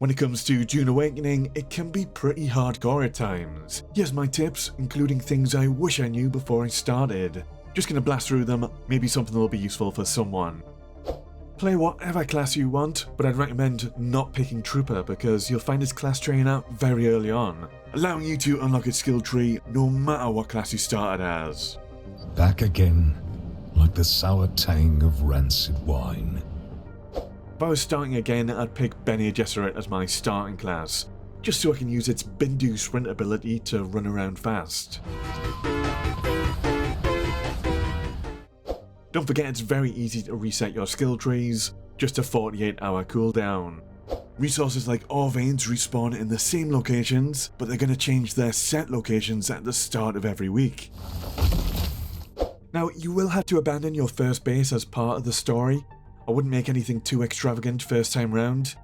When it comes to Dune Awakening, it can be pretty hardcore at times. Here's my tips, including things I wish I knew before I started. Just gonna blast through them, maybe something will be useful for someone. Play whatever class you want, but I'd recommend not picking Trooper because you'll find this class training out very early on, allowing you to unlock its skill tree no matter what class you started as. Back again, like the sour tang of rancid wine. If I was starting again, I'd pick Bene Gesserit as my starting class, just so I can use its Bindu sprint ability to run around fast. Don't forget it's very easy to reset your skill trees, just a 48-hour cooldown. Resources like ore veins respawn in the same locations, but they're going to change their set locations at the start of every week. Now, you will have to abandon your first base as part of the story. I wouldn't make anything too extravagant first time round.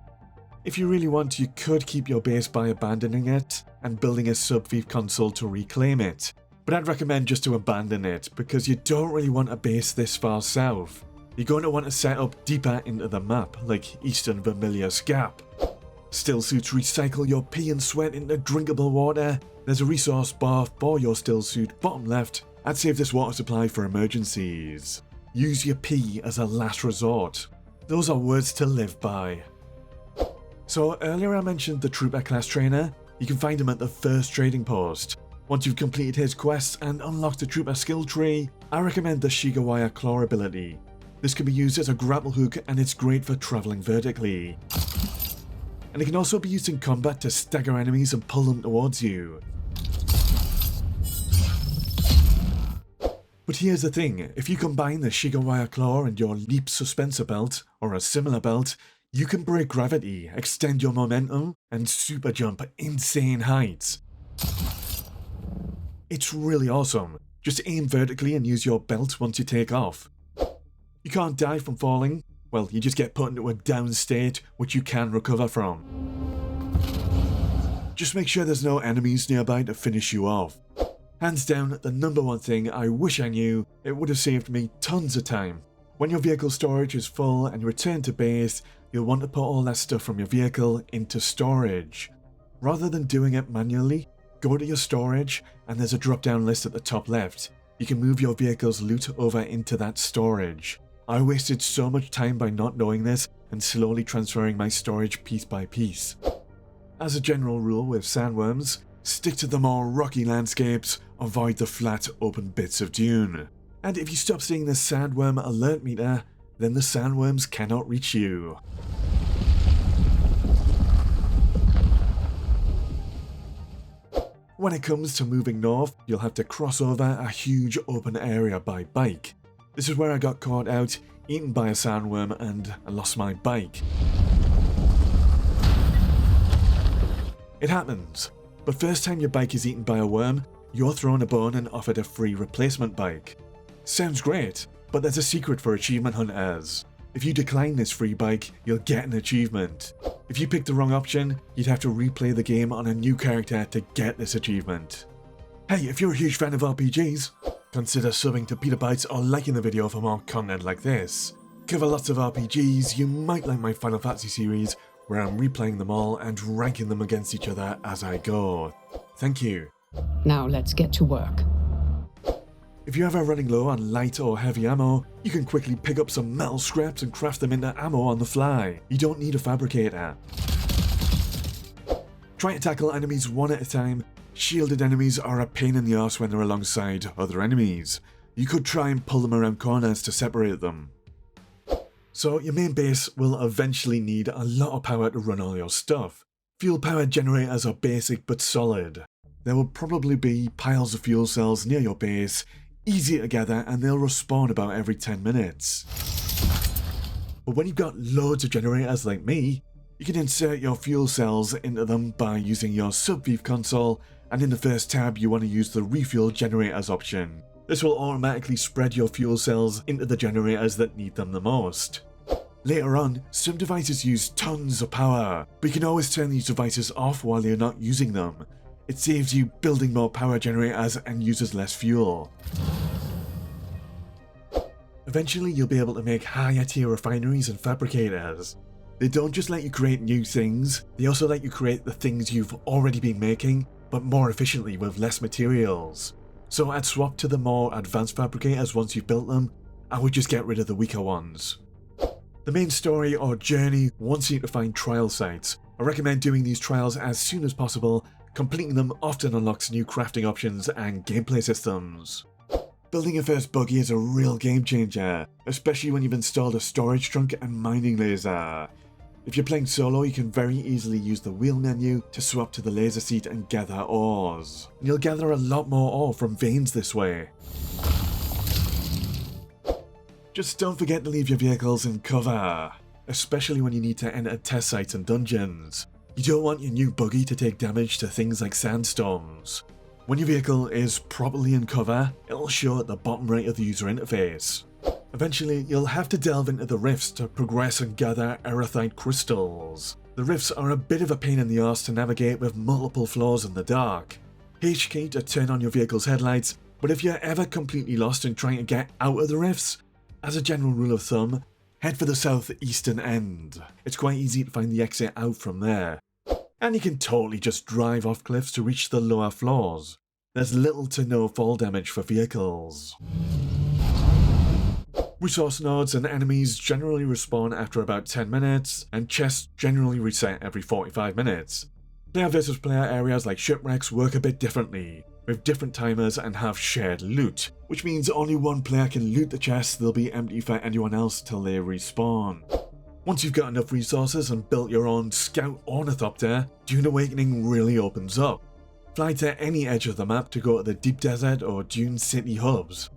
If you really want, you could keep your base by abandoning it and building a sub-thief console to reclaim it. But I'd recommend just to abandon it, because you don't really want a base this far south. You're going to want to set up deeper into the map, like Eastern Vermilius Gap. Still suits recycle your pee and sweat into drinkable water. There's a resource bar for your still suit bottom left. I'd save this water supply for emergencies. Use your pee as a last resort. Those are words to live by. So earlier I mentioned the Trooper class trainer. You can find him at the first trading post. Once you've completed his quests and unlocked the Trooper skill tree, I recommend the Shigawire claw ability. This can be used as a grapple hook and it's great for travelling vertically. And it can also be used in combat to stagger enemies and pull them towards you. But here's the thing, if you combine the Shigawire claw and your leap suspensor belt, or a similar belt, you can break gravity, extend your momentum, and super jump insane heights. It's really awesome. Just aim vertically and use your belt once you take off. You can't die from falling. Well, you just get put into a down state, which you can recover from. Just make sure there's no enemies nearby to finish you off. Hands down, the number one thing I wish I knew, it would have saved me tons of time. When your vehicle storage is full and you return to base, you'll want to put all that stuff from your vehicle into storage. Rather than doing it manually, go to your storage and there's a drop down list at the top left. You can move your vehicle's loot over into that storage. I wasted so much time by not knowing this and slowly transferring my storage piece by piece. As a general rule with sandworms, stick to the more rocky landscapes, avoid the flat open bits of dune. And if you stop seeing the sandworm alert meter, then the sandworms cannot reach you. When it comes to moving north, you'll have to cross over a huge open area by bike. This is where I got caught out, eaten by a sandworm, and I lost my bike. It happens, but first time your bike is eaten by a worm, you're thrown a bone and offered a free replacement bike. Sounds great, but there's a secret for achievement hunters. If you decline this free bike, you'll get an achievement. If you pick the wrong option, you'd have to replay the game on a new character to get this achievement. Hey, if you're a huge fan of RPGs, consider subbing to Bytes or liking the video for more content like this. Cover lots of RPGs, you might like my Final Fantasy series, where I'm replaying them all and ranking them against each other as I go. Thank you. Now let's get to work. If you're ever running low on light or heavy ammo, you can quickly pick up some metal scraps and craft them into ammo on the fly. You don't need a fabricator. Try to tackle enemies one at a time. Shielded enemies are a pain in the arse when they're alongside other enemies. You could try and pull them around corners to separate them. So your main base will eventually need a lot of power to run all your stuff. Fuel powered generators are basic but solid. There will probably be piles of fuel cells near your base, easy to gather, and they'll respawn about every 10 minutes. But when you've got loads of generators like me, you can insert your fuel cells into them by using your sub-thief console, and in the first tab you want to use the Refuel Generators option. This will automatically spread your fuel cells into the generators that need them the most. Later on, some devices use tons of power, but you can always turn these devices off while you're not using them. It saves you building more power generators and uses less fuel. Eventually you'll be able to make higher tier refineries and fabricators. They don't just let you create new things, they also let you create the things you've already been making, but more efficiently with less materials. So I'd swap to the more advanced fabricators once you've built them, I would just get rid of the weaker ones. The main story or journey wants you to find trial sites. I recommend doing these trials as soon as possible. Completing them often unlocks new crafting options and gameplay systems. Building your first buggy is a real game changer, especially when you've installed a storage trunk and mining laser. If you're playing solo, you can very easily use the wheel menu to swap to the laser seat and gather ores. And you'll gather a lot more ore from veins this way. Just don't forget to leave your vehicles in cover, especially when you need to enter test sites and dungeons. You don't want your new buggy to take damage to things like sandstorms. When your vehicle is properly in cover, it'll show at the bottom right of the user interface. Eventually, you'll have to delve into the rifts to progress and gather aerithite crystals. The rifts are a bit of a pain in the arse to navigate with multiple floors in the dark. H key to turn on your vehicle's headlights, but if you're ever completely lost and trying to get out of the rifts, as a general rule of thumb, head for the southeastern end. It's quite easy to find the exit out from there. And you can totally just drive off cliffs to reach the lower floors. There's little to no fall damage for vehicles. Resource nodes and enemies generally respawn after about 10 minutes, and chests generally reset every 45 minutes. Player versus player areas like shipwrecks work a bit differently, with different timers and have shared loot, which means only one player can loot the chests. They'll be empty for anyone else till they respawn. Once you've got enough resources and built your own scout ornithopter, Dune Awakening really opens up. Fly to any edge of the map to go to the deep desert or dune city hubs.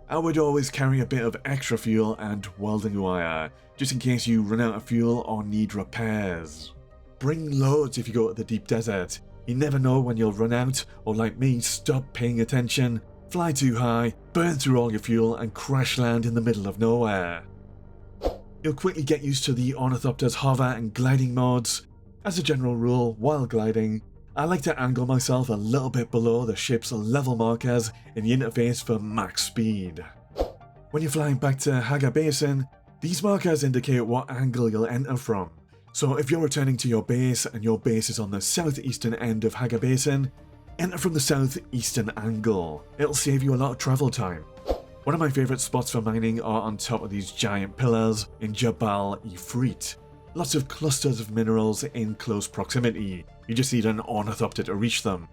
I would always carry a bit of extra fuel and welding wire, just in case you run out of fuel or need repairs. Bring loads if you go to the deep desert. You never know when you'll run out, or like me, stop paying attention, fly too high, burn through all your fuel and crash land in the middle of nowhere. You'll quickly get used to the ornithopter's hover and gliding modes. As a general rule, while gliding, I like to angle myself a little bit below the ship's level markers in the interface for max speed. When you're flying back to Hagga Basin, these markers indicate what angle you'll enter from. So if you're returning to your base and your base is on the southeastern end of Hagga Basin, enter from the southeastern angle. It'll save you a lot of travel time. One of my favourite spots for mining are on top of these giant pillars in Jabal Ifrit. Lots of clusters of minerals in close proximity. You just need an ornithopter to reach them.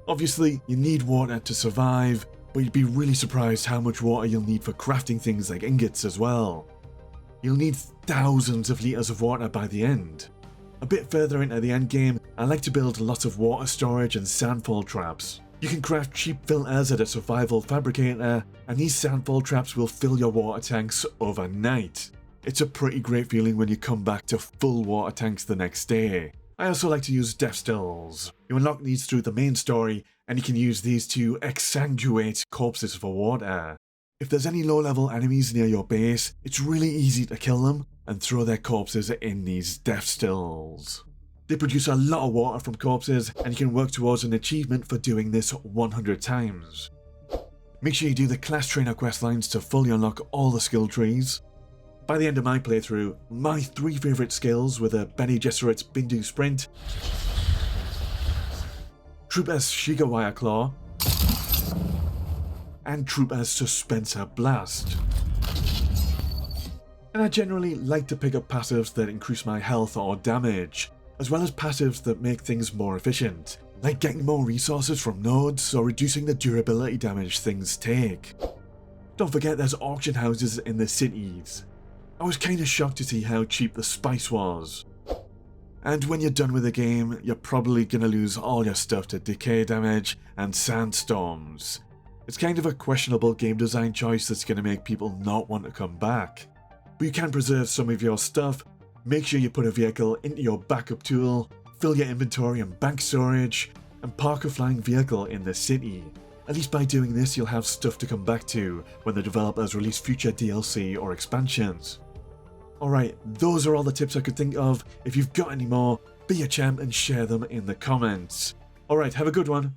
Obviously, you need water to survive, but you'd be really surprised how much water you'll need for crafting things like ingots as well. You'll need thousands of litres of water by the end. A bit further into the end game, I like to build lots of water storage and sandfall traps. You can craft cheap filters at a survival fabricator, and these sandfall traps will fill your water tanks overnight. It's a pretty great feeling when you come back to full water tanks the next day. I also like to use death stills. You unlock these through the main story, and you can use these to exsanguinate corpses for water. If there's any low-level enemies near your base, it's really easy to kill them and throw their corpses in these death stills. They produce a lot of water from corpses, and you can work towards an achievement for doing this 100 times. Make sure you do the class trainer questlines to fully unlock all the skill trees. By the end of my playthrough, my 3 favourite skills were the Bene Gesserit's Bindu Sprint, Trooper's Shigawire Claw, and Trooper's Suspenser Blast. And I generally like to pick up passives that increase my health or damage, as well as passives that make things more efficient, like getting more resources from nodes or reducing the durability damage things take. Don't forget there's auction houses in the cities. I was kinda shocked to see how cheap the spice was. And when you're done with the game, you're probably gonna lose all your stuff to decay damage and sandstorms. It's kind of a questionable game design choice that's gonna make people not want to come back. But you can preserve some of your stuff. Make sure you put a vehicle into your backup tool, fill your inventory and bank storage, and park a flying vehicle in the city. At least by doing this, you'll have stuff to come back to when the developers release future DLC or expansions. Alright, those are all the tips I could think of. If you've got any more, be a champ and share them in the comments. Alright, have a good one.